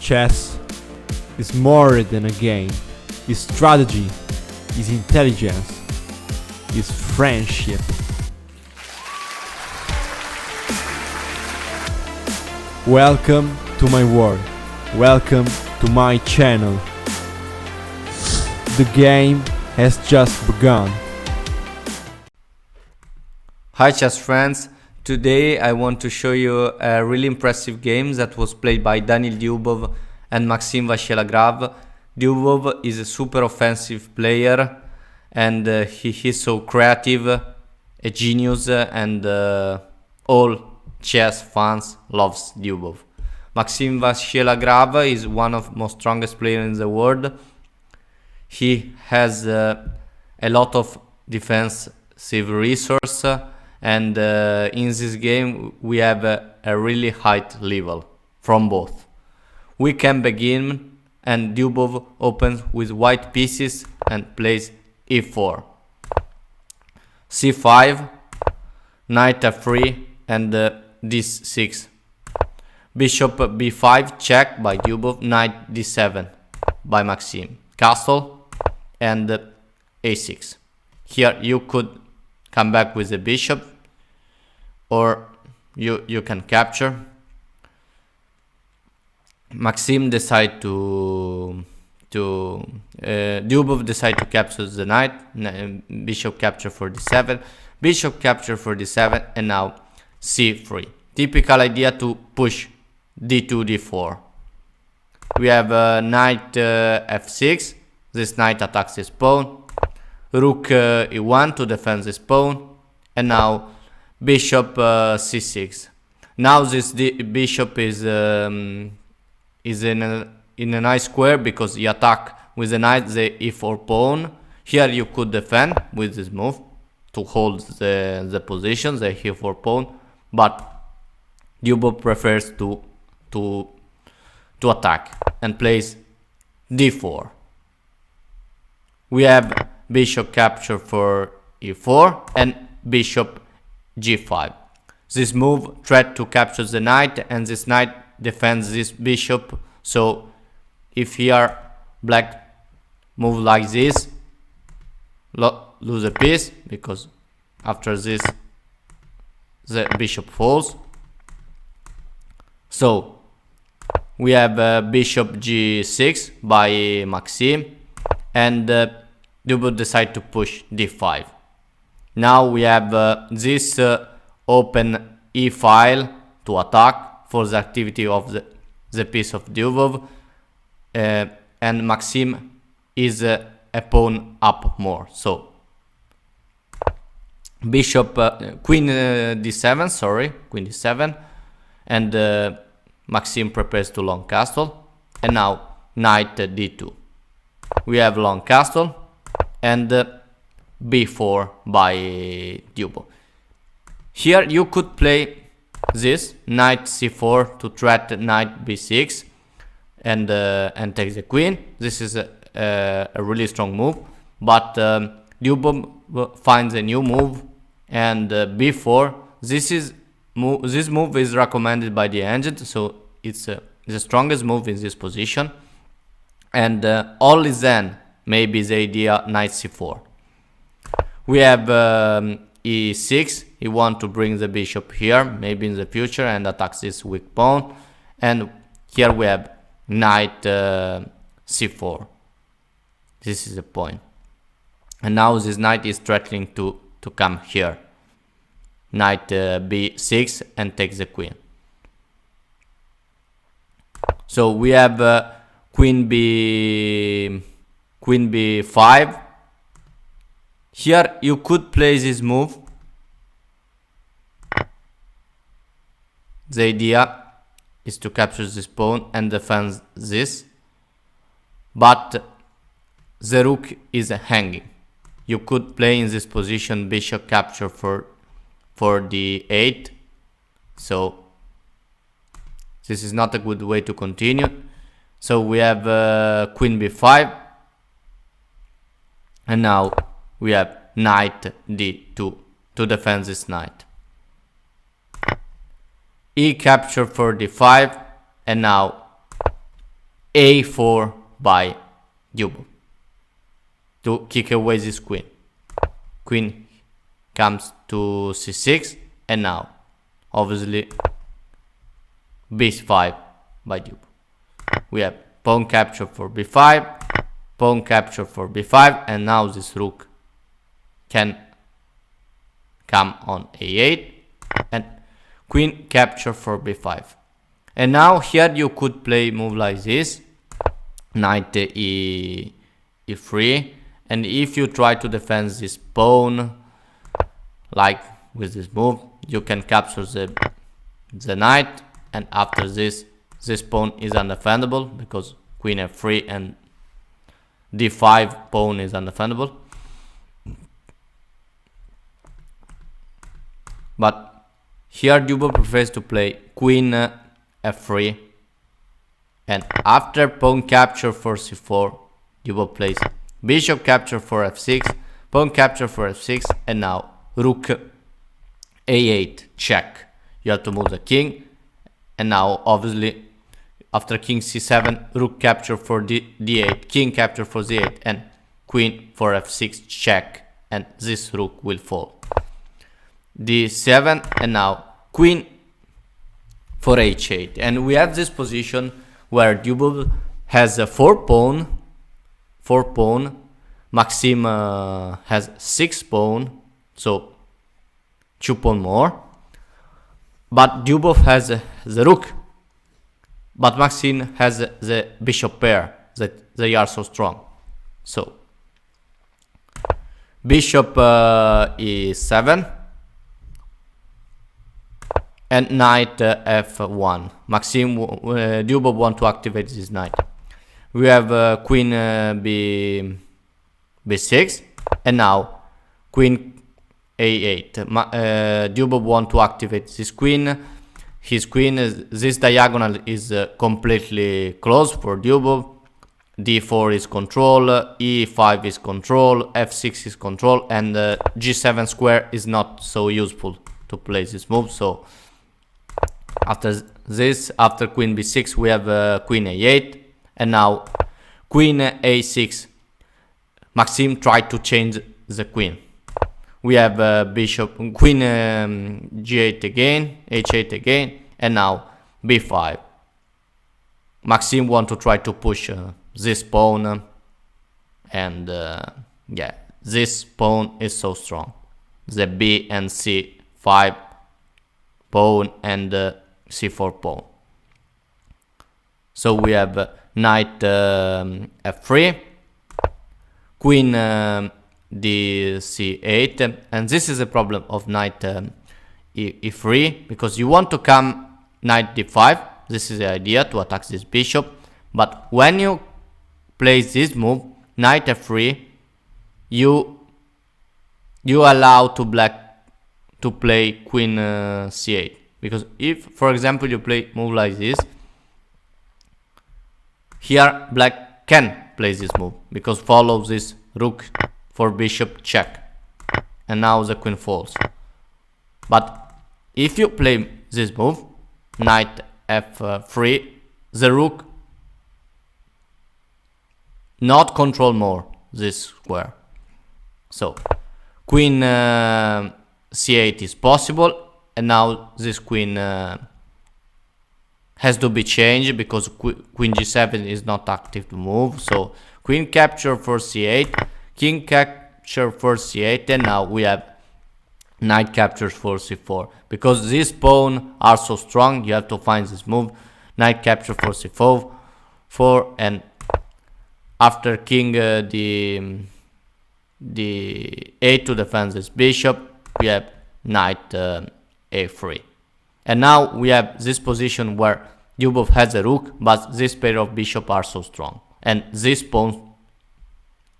Chess is more than a game. It's strategy, it's intelligence, it's friendship. Welcome to my world. Welcome to my channel. The game has just begun. Hi chess friends, today I want to show you a really impressive game that was played by Daniil Dubov and Maxime Vachier Lagrave. Dubov is a super offensive player and he is so creative, a genius, and all chess fans loves Dubov. Maxime Vachier Lagrave is one of the most strongest players in the world. He has a lot of defensive resource. And in this game we have a really high level from both. We can begin and Dubov opens with white pieces and plays e4, c5, knight f3 and d6, bishop b5 check by Dubov, knight d7 by Maxime, castle and a6. Here you could come back with the bishop, or you can capture. Maxime decide Dubov decide to capture the knight, bishop capture for d7, bishop capture for d7, and now c3. Typical idea to push d2, d4. We have knight f6. This knight attacks his pawn. Rook e1 to defend this pawn, and now bishop c6. Now this bishop is in a nice square because he attack with the knight the e4 pawn. Here you could defend with this move to hold the position, the e4 pawn, but Dubov prefers to attack and plays d4. We have bishop capture for e4 and bishop g5. This move threat to capture the knight, and this knight defends this bishop. So if here black move like this, lose a piece, because after this the bishop falls. So we have bishop g6 by Maxime, and Dubov decide to push d5. Now we have this open e file to attack for the activity of the piece of Dubov, and Maxime is a pawn up more. So bishop queen d7, sorry, queen d7, and Maxime prepares to long castle, and now knight d2. We have long castle and b4 by Dubov. Here you could play this knight c4 to threat knight b6 and take the queen. This is a really strong move, but Dubov finds a new move, and b4. This move is recommended by the agent, so it's the strongest move in this position, and only then maybe the idea knight c4. We have e6. He want to bring the bishop here, maybe in the future, and attacks this weak pawn. And here we have knight c4. This is the point. And now this knight is threatening to come here. Knight b6 and takes the queen. So we have queen b5. Here you could play this move. The idea is to capture this pawn and defend this, but the rook is hanging. You could play in this position bishop capture for d8. So this is not a good way to continue. So we have queen b5, and now we have knight d2 to defend this knight. E capture for d5, and now a4 by Dubov to kick away this queen. Queen comes to c6, and now obviously b5 by Dubov. We have pawn capture for b5, pawn capture for b5, and now this rook can come on a8, and queen capture for b5. And now here you could play move like this, knight e3, and if you try to defend this pawn like with this move, you can capture the knight, and after this pawn is undefendable because queen f3 and d5 pawn is undefendable. But here Dubov prefers to play queen f3, and after pawn capture for c4, Dubov plays bishop capture for f6, pawn capture for f6, and now rook a8 check. You have to move the king, and now obviously after king c7, rook capture for d8, king capture for z8, and queen for f6 check, and this rook will fall. d7, and now queen for h8, and we have this position where Dubov has a 4 pawn, Maxime has 6 pawn, so 2 pawn more, but Dubov has the rook, but Maxime has the bishop pair that they are so strong. So bishop e7 and knight f1. Maxime Dubov want to activate this knight. We have queen b6, and now queen a8. Dubov want to activate this queen. His queen this diagonal is completely closed for Dubov. d4 is control, e5 is control, f6 is control, and g7 square is not so useful to play this move. So after this, after queen b6, we have queen a8, and now queen a6. Maxime tried to change the queen. We have bishop, queen g8 again, h8 again, and now b5. Maxime want to try to push this pawn, and yeah, this pawn is so strong. The b and c5 pawn and c4 pawn. So we have knight f3, queen d8, and this is a problem of knight e3, because you want to come knight d5. This is the idea, to attack this bishop, but when you play this move, knight f3, you allow to black to play queen c8, because if, for example, you play move like this, here black can play this move because follows this rook for bishop check, and now the queen falls. But if you play this move, knight f3, the rook not control more this square. So queen c8 is possible, and now this queen has to be changed because queen g7 is not active to move. So queen capture for c8, king capture for c8, and now we have knight captures for c4. Because these pawns are so strong, you have to find this move, knight capture for c4, and after king the a8 to defend this bishop, we have knight a3. And now we have this position where Dubov has a rook, but this pair of bishop are so strong, and these pawns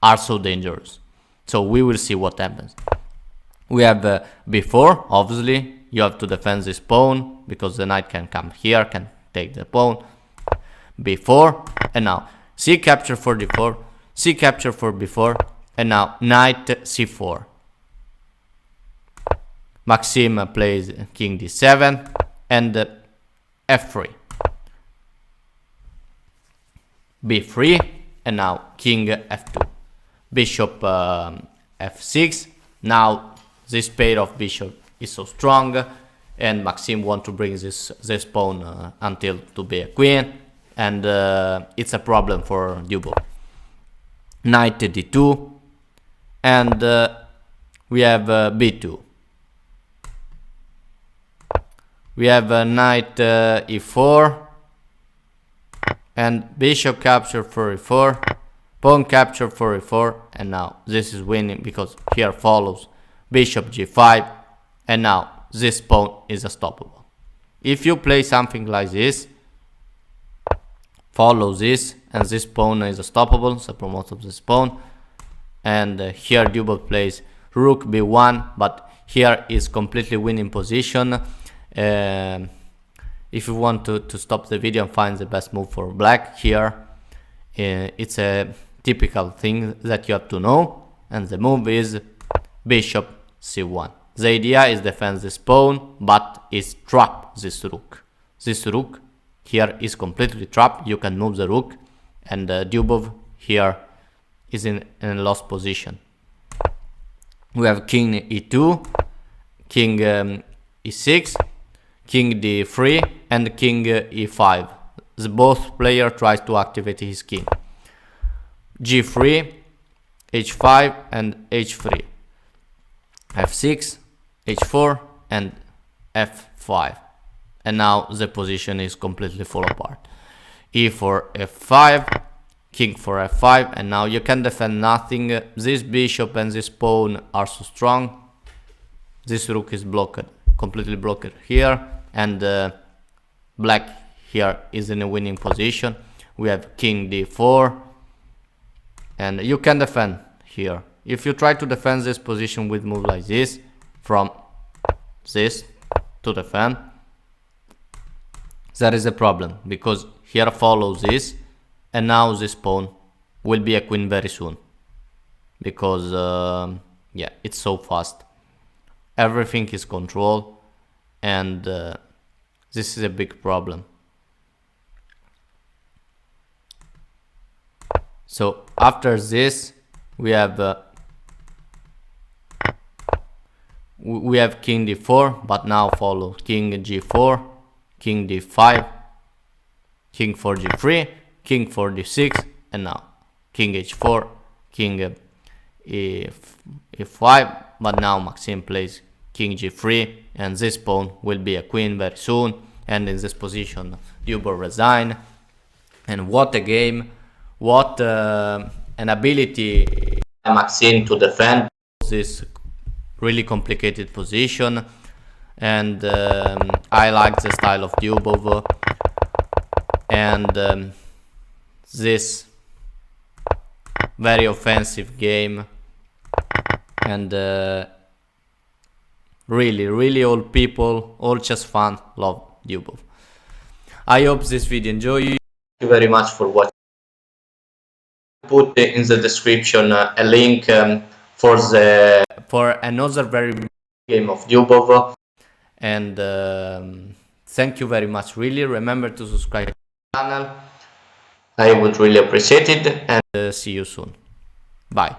are so dangerous. So we will see what happens. We have b4, obviously, you have to defend this pawn, because the knight can come here, can take the pawn. b4, and now c capture for d4, c capture for b4, and now knight c4. Maxime plays king d7 and f3. b3, and now king f2, bishop f6. Now this pair of bishop is so strong, and Maxime want to bring this pawn until to be a queen, and it's a problem for Dubov. Knight d2, and we have b2. We have knight e4, and bishop capture for e4, pawn capture for e4, and now this is winning because here follows bishop g5, and now this pawn is unstoppable. If you play something like this, follow this, and this pawn is unstoppable, so promote of this pawn, and here Dubov plays rook b1, but here is completely winning position. If you want to stop the video and find the best move for black here, it's a typical thing that you have to know, and the move is bishop c1. The idea is defend this pawn, but is trap this rook. This rook here is completely trapped. You can move the rook, and Dubov here is in a lost position. We have king e2, king e6, king d3, and king e5. The both player tries to activate his king. g3, h5, and h3, f6, h4, and f5. And now the position is completely fall apart. e4, f5, king for f5, and now you can defend nothing. This bishop and this pawn are so strong. This rook is blocked, completely blocked here, and black here is in a winning position. We have king d4, and you can defend here. If you try to defend this position with move like this, from this to defend, there is a problem, because here follows this, and now this pawn will be a queen very soon, because yeah, it's so fast. Everything is controlled, and this is a big problem. So after this, we have king d4, but now follow king g4, king d5, king for g3, king for d6, and now king h4, king e5, but now Maxime plays king g3, and this pawn will be a queen very soon, and in this position Dubov resign. And what a game, what an ability Maxime to defend this really complicated position, and I like the style of Dubov, and this very offensive game, and really all people, all chess fans love Dubov. I hope this video enjoyed you. Thank you very much for watching. Put in the description a link for another very game of Dubov, and thank you very much. Really, remember to subscribe to the channel. I would really appreciate it, and see you soon. Bye.